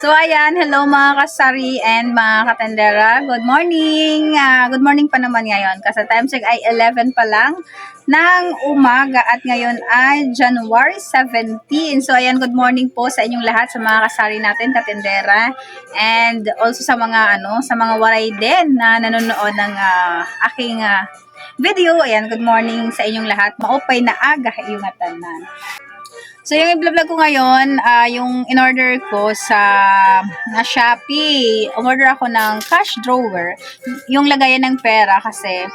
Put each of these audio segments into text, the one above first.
So ayan, hello mga kasari and mga katendera. Good morning. Good morning pa naman ngayon kasi time check ay 11 pa lang ng umaga at ngayon ay January 17. So ayan, good morning po sa inyong lahat, sa mga kasari natin, katendera, and also sa mga sa mga waray din na nanonood ng aking video. Ayan, good morning sa inyong lahat. Maupay na aga iyong atanan. So, yung i-vlog ko ngayon, yung in-order ko sa Shopee. Umorder ako ng cash drawer. Yung lagayan ng pera kasi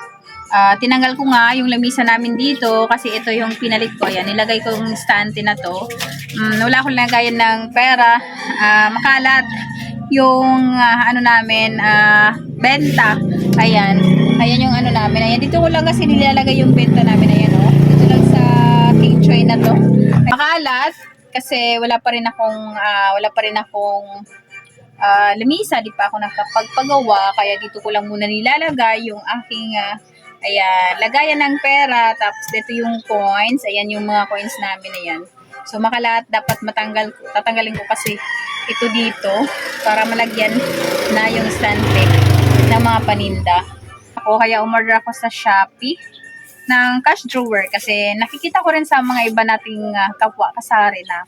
tinanggal ko nga yung lamisa namin dito kasi ito yung pinalit ko. Ayan, nilagay ko yung stante na to. Wala akong lagayan ng pera. Makalat yung namin, benta. Ayan. Ayan yung namin. Ayan, dito ko lang kasi nilalagay yung benta namin. Ayan, oh. Dito lang sa King Choy na to. Makalat kasi wala pa rin akong lamisa, di pa ako nakapagpagawa, kaya dito ko lang muna nilalagay yung aking lagayan ng pera. Tapos dito yung coins, ayan yung mga coins namin, ayan. So makalat, dapat tatanggalin ko kasi ito dito para malagyan na yung stante ng mga paninda. Kaya umorder ako sa Shopee ng cash drawer kasi nakikita ko rin sa mga iba nating kapwa kasari na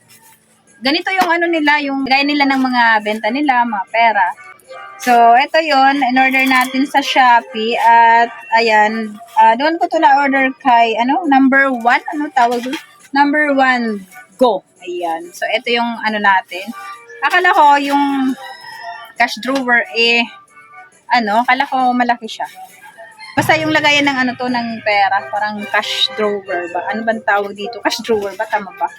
ganito yung nila, yung gaya nila ng mga benta nila, mga pera. So, ito yon, in-order natin sa Shopee at ayan, doon ko to na-order kay, number 1, tawag doon? Number 1, go. Ayan. So, ito yung natin. Akala ko yung cash drawer akala ko malaki siya. Basta yung lagayan ng ng pera, parang cash drawer ba? Ano bang tawag dito? Cash drawer ba? Tama ba?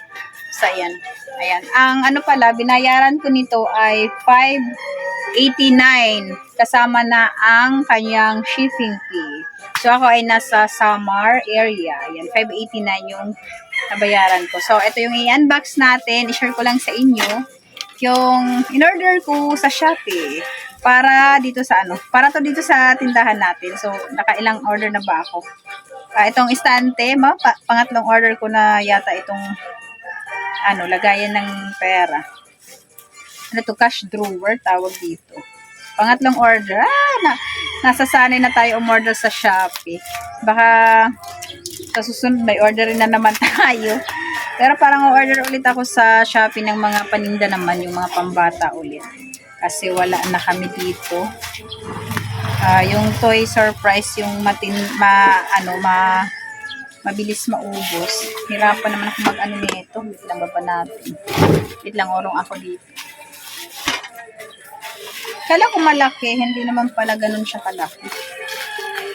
So, ayan. Ayan. Ang pala, binayaran ko nito ay $5.89 kasama na ang kanyang shipping fee. So, ako ay nasa Samar area. Ayan, $5.89 yung nabayaran ko. So, ito yung i-unbox natin. I-share ko lang sa inyo yung in-order ko sa Shopee para dito sa para to dito sa tindahan natin. So, nakailang order na ba ako? Itong istante, pangatlong order ko na yata itong lagayan ng pera. To, cash drawer, tawag dito. Pangatlong order. Nasasanay na tayo umorder sa Shopee. Baka sa susunod may order na naman tayo. Pero parang order ulit ako sa Shopee ng mga paninda naman, yung mga pambata ulit. Kasi wala na kami dito. Yung toy surprise, yung mabilis maubos. Hirapan naman ako nito. Wait lang baba natin. Wait lang, orong ako dito. Kala ko malaki, hindi naman pala ganun siya kalaki.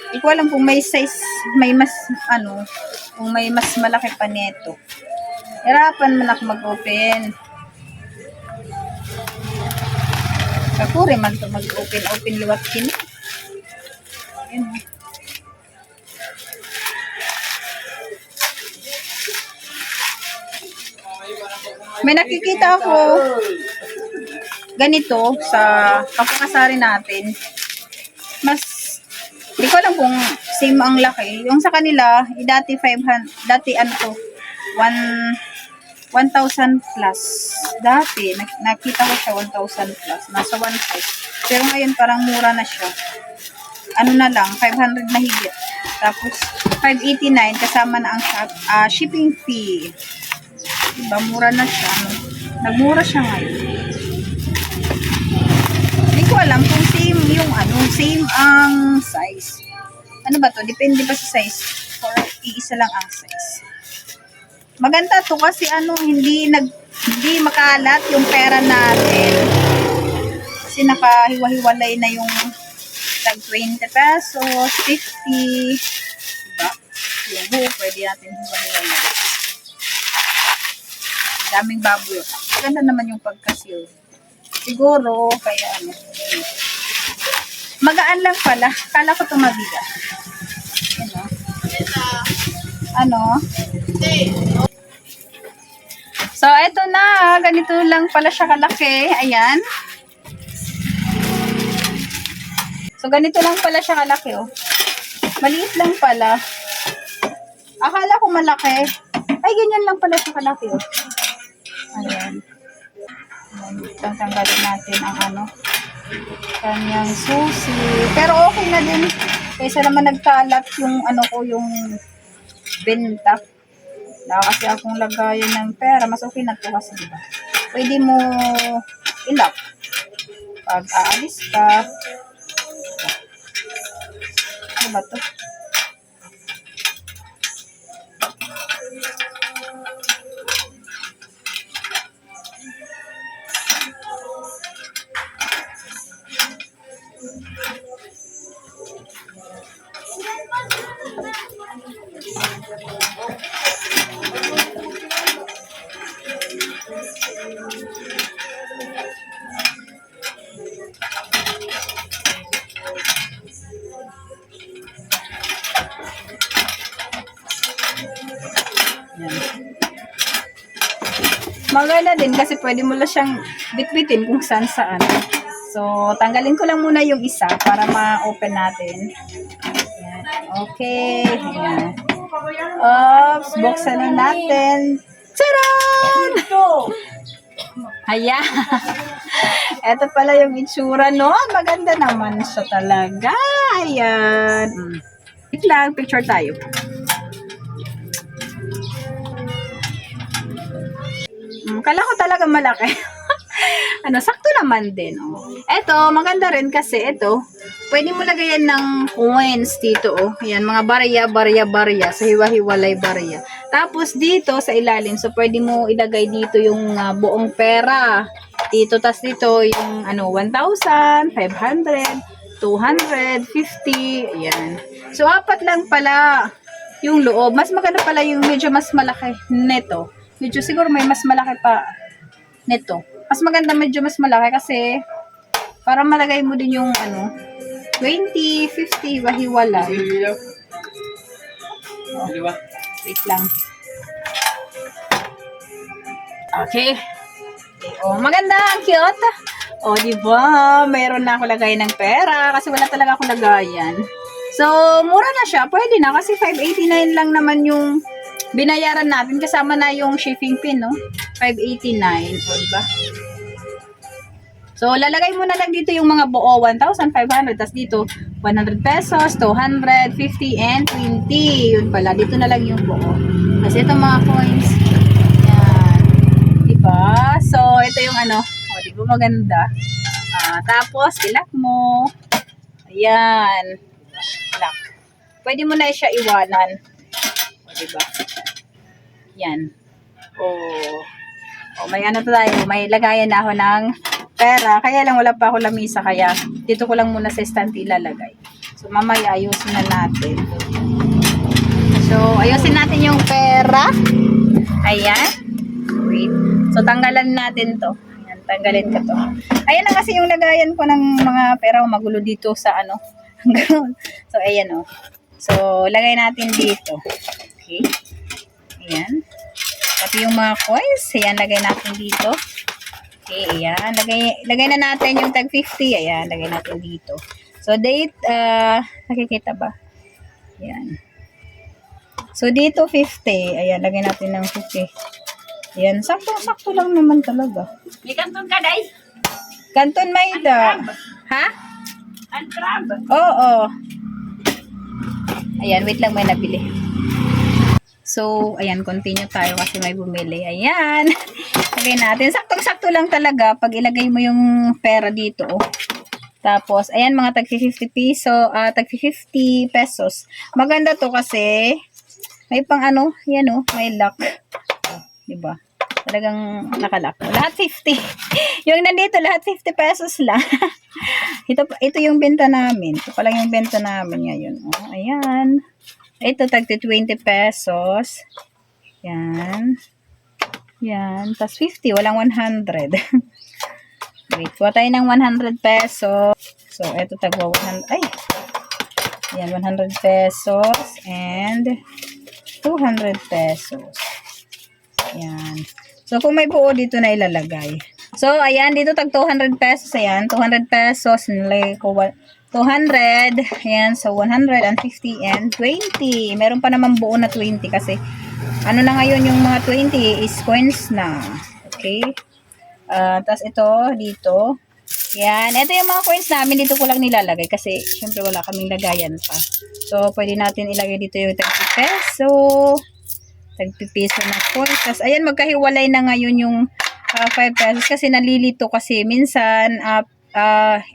Hindi ko alam kung may size, kung may mas malaki pa nito. Hirapan man ako mag-open. Kapuri man ito mag-open liwat kini. Ayan. May nakikita ako ganito sa kapakasari natin. Di ko alam kung same ang laki. Yung sa kanila, dati 1,000 plus. Dati, nakita ko siya 1,000 plus. Nasa 1,500. Pero ngayon parang mura na siya. Na lang, 500 na higit. Tapos, 589 kasama na ang shipping fee. Diba, mura na siya. Nagmura siya ngayon. Hindi ko alam kung same yung same ang size. Ano ba to? Depende ba sa size? Or iisa lang ang size. Maganda to kasi hindi makalat yung pera natin. Kasi nakahiwa-hiwalay na yung tag 20 pesos, 50. Diba? Yung buo, pwede natin hiwa-hiwalay. Daming baboy. Maganda naman yung pagka-seal. Siguro, kaya magaan lang pala. Kala ko ito mabigat. So, eto na. Ganito lang pala siya kalaki. Ayan. So, ganito lang pala siya kalaki, oh. Maliit lang pala. Akala ko malaki. Ay, ganyan lang pala siya kalaki, oh. Ayan. Tanggalin natin ang ano, kanyang susi. Pero okay na din. Kaysa naman nagkalat yung ano ko, yung benta. Wala kasi akong lagayan ng pera. Mas okay na to kasi diba? Pwede mo ilak. Pag aalis ka. Ano ba to? Maganda din kasi pwede mo lang siyang bitbitin kung saan saan. So, tanggalin ko lang muna yung isa para ma-open natin. Ayan. Okay. Ayan. Oops, buksan na natin. Tcharan! Ayan. Ito pala yung itsura nun. Maganda naman siya talaga. Ayan. Wait lang, picture tayo. Kala ko talaga malaki. Ano, sakto naman din. Oh. Ito, maganda rin kasi ito, pwede mo lagayan ng coins dito. Oh. Ayan, mga barya. Sa hiwa-hiwalay barya. Tapos dito sa ilalim, so pwede mo ilagay dito yung buong pera. Dito, tas dito yung ano, 1,000, 500, 250. Ayan. So, apat lang pala yung loob. Mas maganda pala yung medyo mas malaki neto. Medyo siguro may mas malaki pa nito. Mas maganda medyo mas malaki kasi para malagay mo din yung ano 20, 50, wahiwala. Oh, wait lang. Okay. Oh, maganda, ang cute. Oh, di ba? Mayroon na ako lagay ng pera kasi wala talaga akong lagayan. So, mura na siya. Pwede na kasi 589 lang naman yung binayaran natin kasama na yung shipping fee, no? 589, o diba? So, lalagay mo na lang dito yung mga buo, 1,500, tas dito, 100 pesos, 200, 50, and 20. Yun pala, dito na lang yung buo. Kasi itong mga coins, yan. Diba? So, ito yung ano, o, diba maganda? Tapos, ilak mo. Ayan. Ilak. Pwede mo na siya iwanan. O, diba? Yan. Oh, may ano tayo, may lagayan na ako ng pera. Kaya lang wala pa ako lamisa, kaya dito ko lang muna sa stand ilalagay. So, mamaya ayusin na natin. So, ayusin natin yung pera. Ayan. Wait. So, tanggalan natin to. Ayan, tanggalin ko to. Ayan na kasi yung lagayan ko ng mga pera. Magulo dito sa ano. So, ayan o. So, lagay natin dito. Okay. Ayan. Pati yung mga coins, ayan, lagay natin dito. Okay, ayan. Lagay na natin yung tag 50. Ayan, lagay natin dito. So, date, nakikita ba? Ayan. So, dito 50. Ayan, lagay natin ng 50. Ayan, sakto lang naman talaga. May kanton ka, day? Kanton Mayda. Ha? Ang crab. Oo. Ayan, wait lang, may nabili. So, ayan, continue tayo kasi may bumili. Ayan. Lagay natin. Saktong-sakto lang talaga pag ilagay mo yung pera dito. Oh. Tapos, ayan, mga tag 50 pesos. Maganda to kasi may pang ano, yan oh, may lock. Diba? Talagang nakalock. Lahat 50. Yung nandito, lahat 50 pesos lang. ito yung benta namin. Ito pa lang yung benta namin ngayon. Oh, ayan. Ito, tagti 20 pesos. Yan. Yan. Tapos 50. Walang 100. Wait. Kuha tayo ng 100 pesos. So, ito tagwa 100. Ay. Yan. 100 pesos. And 200 pesos. Yan. So, kung may buo dito na ilalagay. So, ayan. Dito tag 200 pesos. Ayan. 200 pesos. Nilagay ko 200, ayan, so 150 and 20. Meron pa naman buo na 20 kasi ano na ngayon yung mga 20 is coins na. Okay? Tapos ito, dito. Yan. Ito yung mga coins namin. Dito ko lang nilalagay kasi syempre wala kaming lagayan pa. So, pwede natin ilagay dito yung 30 peso. 30 peso na coins. Tapos, ayan, magkahiwalay na ngayon yung 5 pesos kasi nalilito kasi minsan,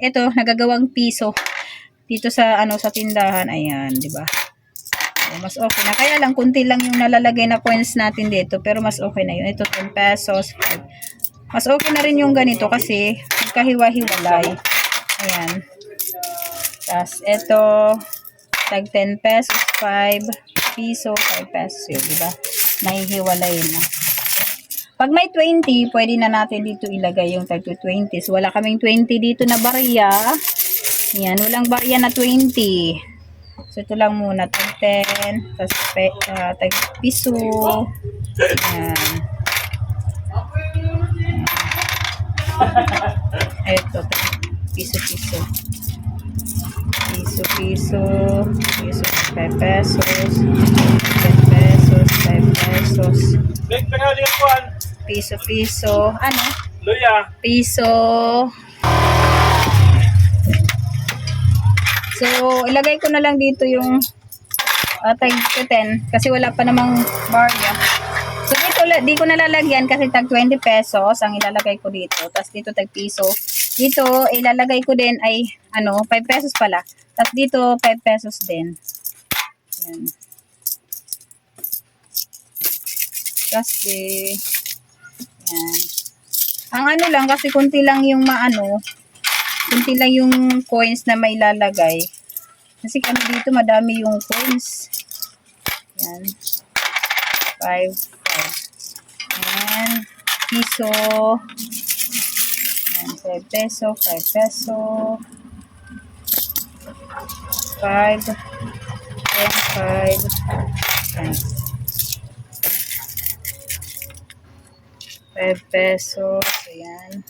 ito, nagagawang piso dito sa, sa tindahan. Ayan, di ba? So, mas okay na. Kaya lang, kunti lang yung nalalagay na coins natin dito. Pero mas okay na yun. Ito, 10 pesos, 5. Mas okay na rin yung ganito kasi magkahiwa-hiwalay. Ayan. Tapos, ito, tag 10 pesos, 5 piso, 5 pesos yun, di ba? Nahihiwalay na. Pag may 20, pwede na natin dito ilagay yung tag 20. So, wala kaming 20 dito na barya. Yan, walang barya na 20. So, ito lang muna, tag 10, tapos tag piso. Yan. Ito, piso-piso. Piso-piso. Piso, 5 pesos. 10 pesos, 5 pesos. Piso-piso. Ano? Luya. Piso. So, ilagay ko na lang dito yung tag 10 kasi wala pa namang barya. So, dito, di ko nalalagyan kasi tag 20 pesos ang ilalagay ko dito. Tapos dito tag piso. Dito, ilalagay ko din ay, 5 pesos pala. Tapos dito, 5 pesos din. Yan. Kasi, yan. Ang lang, kasi kunti lang yung kunti lang yung coins na may lalagay. Kasi dito, madami yung coins. Yan. 5. Ayan. Piso. Ayan. 5 peso. 5 peso. 5. Ayan. 5. Ayan. 5 pesos. Ayan.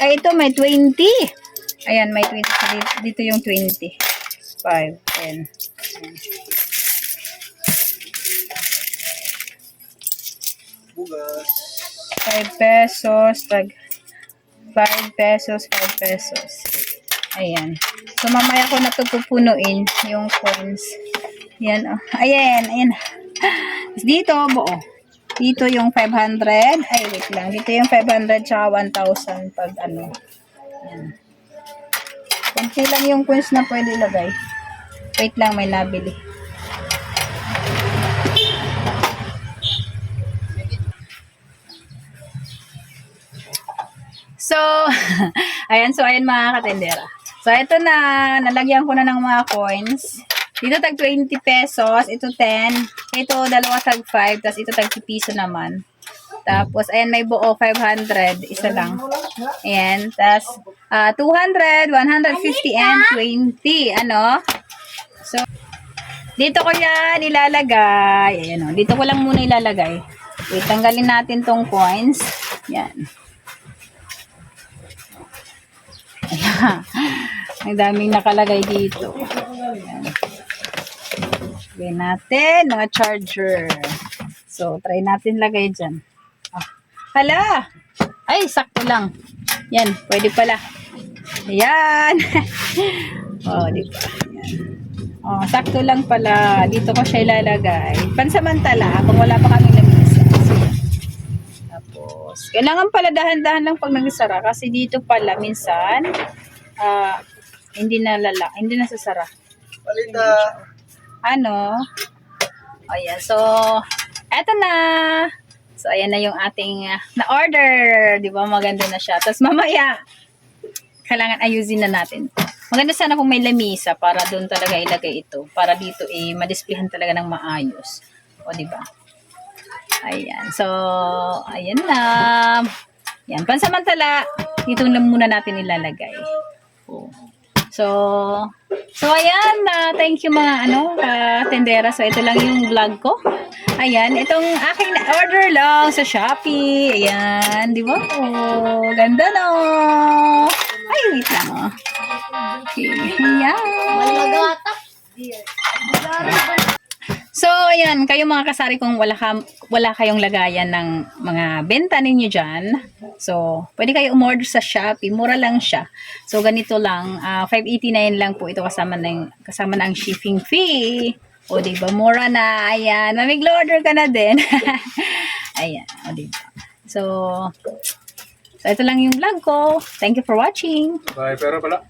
Ay, ito may 20. Ayan, may 20. Dito yung 20. 5, 10. Ayan. Bugas. 5 pesos. Tag 5 pesos, 5 pesos. Ayan. So, mamaya ko na ito pupunuin yung coins. Ayan, oh. Ayan, ayan. Dito, buo. Dito yung 500. Ay, wait lang. Dito yung 500 tsaka 1,000 pag Ayan. Kunti lang yung coins na pwede ilagay. Wait lang, may nabili. So, ayan. So, ayan mga katendera. So, ito na. Nalagyan ko na ng mga coins. Dito tag 20 pesos. Ito 10. Ito dalawa tag 5. Tapos ito tag 10 piso naman. Tapos, ayan, may buo 500. Isa lang. Ayan. Tapos, 200, 150, and 20. Ano? So, dito ko yan ilalagay. Ayan, o. Dito ko lang muna ilalagay. Wait, tanggalin natin tong coins. Yan. Ayan. Ang daming nakalagay dito. Ayan. Lagay natin mga charger. So, try natin lagay dyan. Hala! Ay, sakto lang. Yan, pwede pala. Ayan. Di ba? Ayan. Sakto lang pala. Dito ko siya ilalagay. Pansamantala, kung wala pa kaming lamisa. Tapos, kailangan pala dahan-dahan lang pag nagsara. Kasi dito pala, minsan, hindi nasasara. Palita. Ayan. So, eto na. So, ayan na yung ating na-order. Di ba? Maganda na siya. Tapos, mamaya, kailangan ayusin na natin. Maganda sana kung may lamisa para doon talaga ilagay ito. Para dito, madisplayhan talaga ng maayos. O, di ba? Ayan. So, ayan na. Yan. Pansamantala, dito lang muna natin ilalagay. So ayan, thank you mga tendera. So ito lang yung vlog ko. Ayan, itong aking order lang sa Shopee. Ayan, di ba? Ganda no. Ay, wait lang Yeah. So, ayan, kayo mga kasari, kung wala kayong lagayan ng mga benta ninyo dyan, so, pwede kayo umorder sa Shopee, mura lang siya. So, ganito lang, 589 lang po ito kasama na ang shipping fee. O, diba, mura na, ayan, mamig-order ka na din. Ayan, o, diba. So, ito lang yung vlog ko. Thank you for watching. Bye, pero pala.